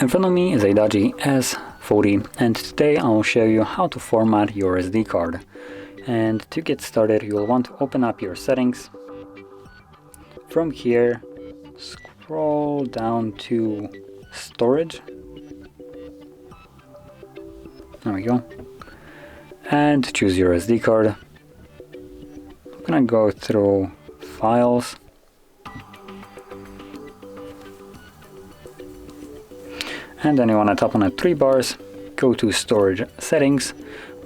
In front of me is a Doogee S40, and today I'll show you how to format your SD card. And to get started, you'll want to open up your settings. From here, scroll down to storage. There we go. And choose your SD card. I'm gonna go through files. And then you want to tap on the three bars, go to storage settings,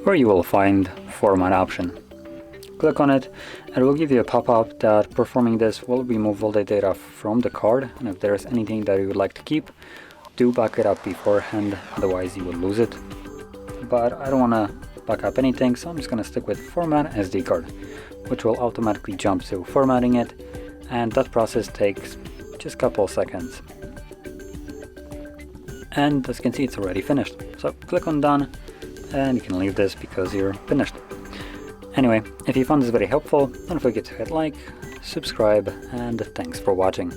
where you will find format option. Click on it, and it will give you a pop-up that performing this will remove all the data from the card, and if there's anything that you would like to keep, do back it up beforehand, otherwise you will lose it. But I don't want to back up anything, so I'm just going to stick with format SD card, which will automatically jump to formatting it, and that process takes just a couple of seconds. And as you can see, it's already finished. So click on done, and you can leave this because you're finished. Anyway, if you found this very helpful, don't forget to hit like, subscribe, and thanks for watching.